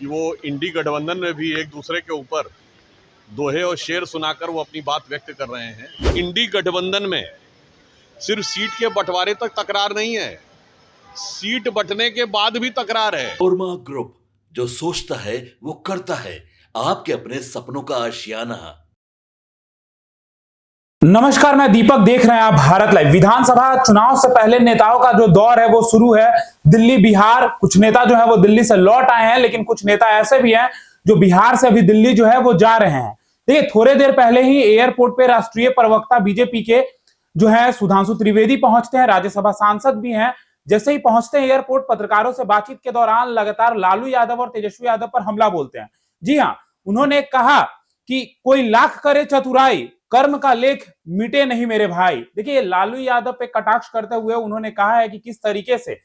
कि वो इंडी गठबंधन में भी एक दूसरे के ऊपर दोहे और शेर सुनाकर वो अपनी बात व्यक्त कर रहे हैं। इंडी गठबंधन में सिर्फ सीट के बंटवारे तक तकरार नहीं है, सीट बंटने के बाद भी तकरार है। ओरमा ग्रुप, जो सोचता है वो करता है, आपके अपने सपनों का आशियाना। नमस्कार, मैं दीपक, देख रहे हैं आप भारत लाइव। विधानसभा चुनाव से पहले नेताओं का जो दौर है वो शुरू है। दिल्ली, बिहार, कुछ नेता जो है वो दिल्ली से लौट आए हैं, लेकिन कुछ नेता ऐसे भी हैं जो बिहार से अभी दिल्ली जो है वो जा रहे हैं। देखिए, थोड़े देर पहले ही एयरपोर्ट पे राष्ट्रीय प्रवक्ता बीजेपी के जो है सुधांशु त्रिवेदी पहुंचते हैं, राज्यसभा सांसद भी हैं। जैसे ही पहुंचते हैं एयरपोर्ट, पत्रकारों से बातचीत के दौरान लगातार लालू यादव और तेजस्वी यादव पर हमला बोलते हैं। जी हाँ, उन्होंने कहा कि कोई लाख करे चतुराई, कर्म का लेख मिटे नहीं मेरे भाई। देखिए, लालू यादव पे कटाक्ष करते हुए उन्होंने कहा है कि किस तरीके से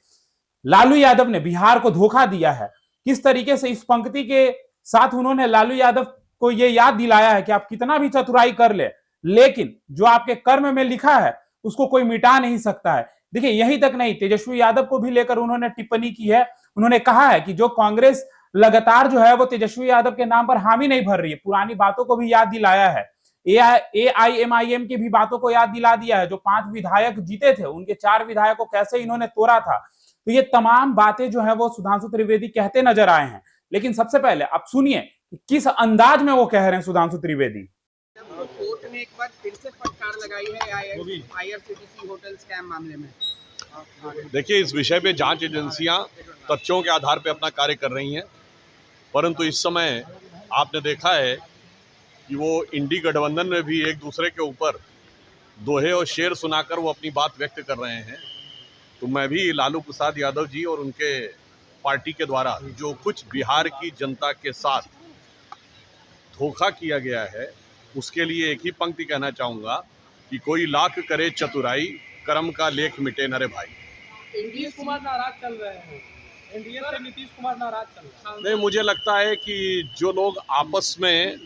लालू यादव ने बिहार को धोखा दिया है, किस तरीके से इस पंक्ति के साथ उन्होंने लालू यादव को यह याद दिलाया है कि आप कितना भी चतुराई कर ले, लेकिन जो आपके कर्म में लिखा है उसको कोई मिटा नहीं सकता है। देखिए, यही तक नहीं, तेजस्वी यादव को भी लेकर उन्होंने टिप्पणी की है। उन्होंने कहा है कि जो कांग्रेस लगातार जो है वो तेजस्वी यादव के नाम पर हामी नहीं भर रही है, पुरानी बातों को भी याद दिलाया है। AIMIM की भी बातों को याद दिला दिया है। जो 5 विधायक जीते थे, उनके 4 विधायकों को कैसे इन्होंने तोड़ा था। तो ये तमाम बातें जो है वो सुधांशु त्रिवेदी कहते नजर आए हैं। लेकिन सबसे पहले आप सुनिए कि किस अंदाज में वो कह रहे हैं सुधांशु त्रिवेदी। कोर्ट ने एक बार फिर से फटकार लगाई है IRCTC होटल स्कैम मामले में। देखिए, इस विषय पे जांच एजेंसियां तथ्यों के आधार पे अपना कार्य कर रही हैं, परंतु इस समय आपने देखा है कि वो इंडी गठबंधन में भी एक दूसरे के ऊपर दोहे और शेर सुनाकर वो अपनी बात व्यक्त कर रहे हैं। तो मैं भी लालू प्रसाद यादव जी और उनके पार्टी के द्वारा जो कुछ बिहार की जनता के साथ धोखा किया गया है, उसके लिए एक ही पंक्ति कहना चाहूँगा कि कोई लाख करे चतुराई, कर्म का लेख मिटे न रे भाई। नीतीश कुमार नाराज चल रहे हैं, एनडीए से नीतीश कुमार नाराज चल रहे हैं। नहीं, मुझे लगता है कि जो लोग आपस में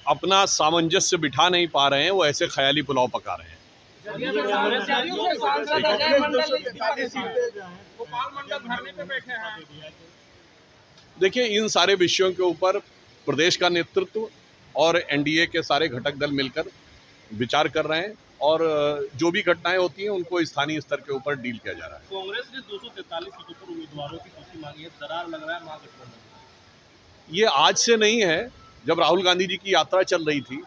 अपना सामंजस्य बिठा नहीं पा रहे हैं, वो ऐसे ख्याली पुलाव पका रहे हैं। देखिए, इन सारे विषयों के ऊपर प्रदेश का नेतृत्व और एनडीए के सारे घटक दल मिलकर विचार कर रहे हैं, और जो भी घटनाएं होती हैं उनको स्थानीय स्तर के ऊपर डील किया जा रहा है। कांग्रेस ने 243 सीटों पर उम्मीदवारों की सूची मांगी है, दरार लग रहा है महागठबंधन। ये आज से नहीं है। जब राहुल गांधी जी की यात्रा चल रही थी,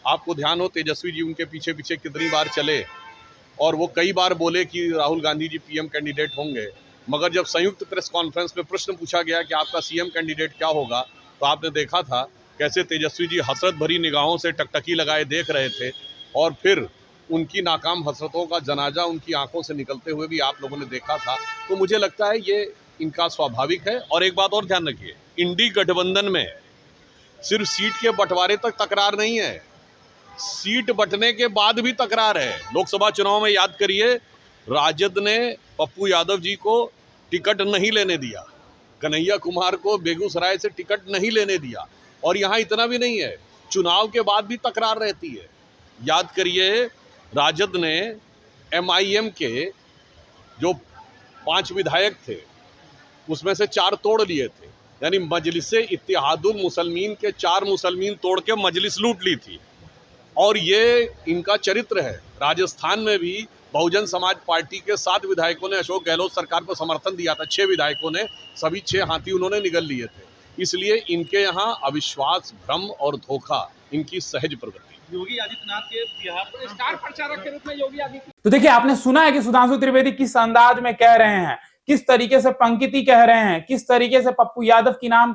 आपको ध्यान हो तेजस्वी जी उनके पीछे पीछे कितनी बार चले, और वो कई बार बोले कि राहुल गांधी जी पीएम कैंडिडेट होंगे, मगर जब संयुक्त प्रेस कॉन्फ्रेंस में प्रश्न पूछा गया कि आपका सीएम कैंडिडेट क्या होगा, तो आपने देखा था कैसे तेजस्वी जी हसरत भरी निगाहों से टकटकी लगाए देख रहे थे, और फिर उनकी नाकाम हसरतों का जनाजा उनकी आंखों से निकलते हुए भी आप लोगों ने देखा था। तो मुझे लगता है ये इनका स्वाभाविक है। और एक बात और ध्यान रखिए, इंडी गठबंधन में सिर्फ सीट के बंटवारे तक तकरार नहीं है, सीट बंटने के बाद भी तकरार है। लोकसभा चुनाव में याद करिए, राजद ने पप्पू यादव जी को टिकट नहीं लेने दिया, कन्हैया कुमार को बेगूसराय से टिकट नहीं लेने दिया। और यहाँ इतना भी नहीं है, चुनाव के बाद भी तकरार रहती है। याद करिए, राजद ने MIM के जो 5 विधायक थे उसमें से 4 तोड़ लिए थे, यानी मजलिसे इत्तेहादुल मुसलमीन के 4 मुसलमीन तोड़ के मजलिस लूट ली थी। और ये इनका चरित्र है। राजस्थान में भी बहुजन समाज पार्टी के 7 विधायकों ने अशोक गहलोत सरकार को समर्थन दिया था, 6 विधायकों ने, सभी 6 हाथी उन्होंने निगल लिए थे। इसलिए इनके यहाँ अविश्वास, भ्रम और धोखा इनकी सहज प्रवृत्ति। योगी आदित्यनाथ के बिहार तो स्टार प्रचारक के रूप में योगी आदित्यनाथ। तो देखिए, आपने सुना है कि सुधांशु त्रिवेदी किस अंदाज में कह रहे हैं, किस तरीके से पंक्ति कह रहे हैं, किस तरीके से पप्पू यादव की नाम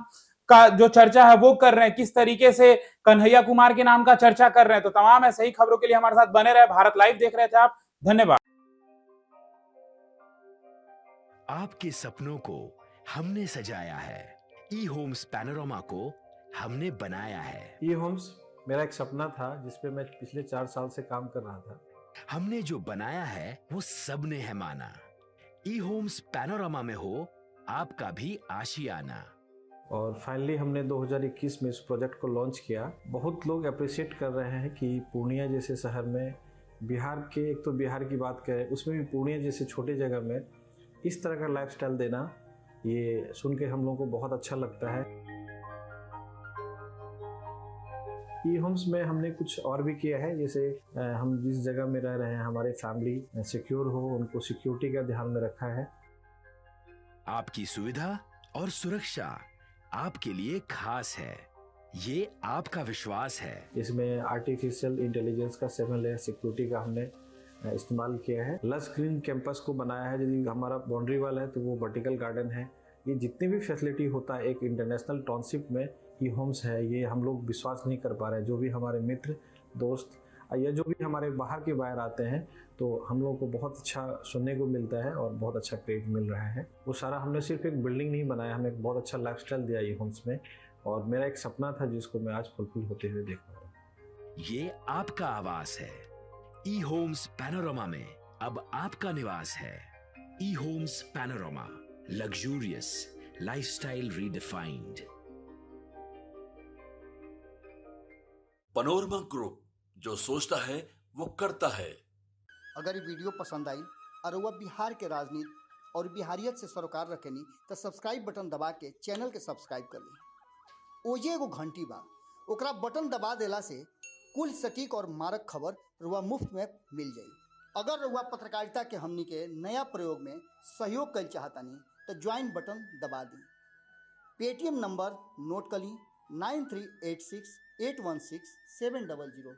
का जो चर्चा है वो कर रहे हैं, किस तरीके से कन्हैया कुमार के नाम का चर्चा कर रहे हैं। तो तमाम ऐसे ही खबरों के लिए हमारे साथ बने रहे। भारत लाइव देख रहे थे आप, धन्यवाद। आपके सपनों को हमने सजाया है, ई होम्स पैनोरमा को हमने बनाया है। ई होम्स मेरा एक सपना था जिसपे मैं पिछले 4 साल से काम कर रहा था। हमने जो बनाया है वो सबने है माना। ई होम्स पैनोरमा में हो आपका भी आशियाना। और फाइनली हमने 2021 में इस प्रोजेक्ट को लॉन्च किया। बहुत लोग अप्रिशिएट कर रहे हैं कि पूर्णिया जैसे शहर में, बिहार के, एक तो बिहार की बात करें उसमें भी पूर्णिया जैसे छोटे जगह में इस तरह का लाइफस्टाइल देना, ये सुन के हम लोगों को बहुत अच्छा लगता है। ई होम्स में हमने कुछ और भी किया है, जैसे हम जिस जगह में रह रहे हैं हमारे फैमिली सिक्योर हो, उनको सिक्योरिटी का ध्यान में रखा है। आपकी सुविधा और सुरक्षा आपके लिए खास है, ये आपका विश्वास है। इसमें आर्टिफिशियल इंटेलिजेंस का 7 लेयर सिक्योरिटी का हमने इस्तेमाल किया है। लस ग्रीन कैंपस को बनाया है, यदि हमारा बाउंड्री वाल है तो वो वर्टिकल गार्डन है। ये जितनी भी फैसिलिटी होता है एक इंटरनेशनल टाउनशिप में ई होम्स है, ये हम लोग विश्वास नहीं कर पा रहे हैं। जो भी हमारे मित्र दोस्त या जो भी हमारे बाहर के बाहर आते हैं तो हम लोगों को बहुत अच्छा सुनने को मिलता है और बहुत अच्छा क्रेडिट मिल रहा है। वो सारा हमने सिर्फ एक बिल्डिंग नहीं बनाया, हमें एक बहुत अच्छा लाइफस्टाइल दिया ई होम्स में, और मेरा एक सपना था जिसको मैं आज फुलफिल होते हुए देख पा रहा हूँ। ये आपका आवास है। ई होम्स पैनोरामा में अब आपका निवास है। E homes Panorama, luxurious lifestyle redefined. Panorama group, जो सोचता है वो करता है। अगर ये वीडियो पसंद आई और वह बिहार के राजनीति और बिहारियत से सरोकार रखेनी तो सब्सक्राइब बटन दबा के चैनल के सब्सक्राइब कर ली। ओजे एगो घंटी बा, ओकरा बटन दबा देला से कुल सटीक और मारक खबर रुआ मुफ्त में मिल जाई। अगर रुआ पत्रकारिता के हमनी के नया प्रयोग में सहयोग कर चाहतानी तो ज्वाइन बटन दबा दी। पेटीएम नंबर नोट कर ली 9386816700।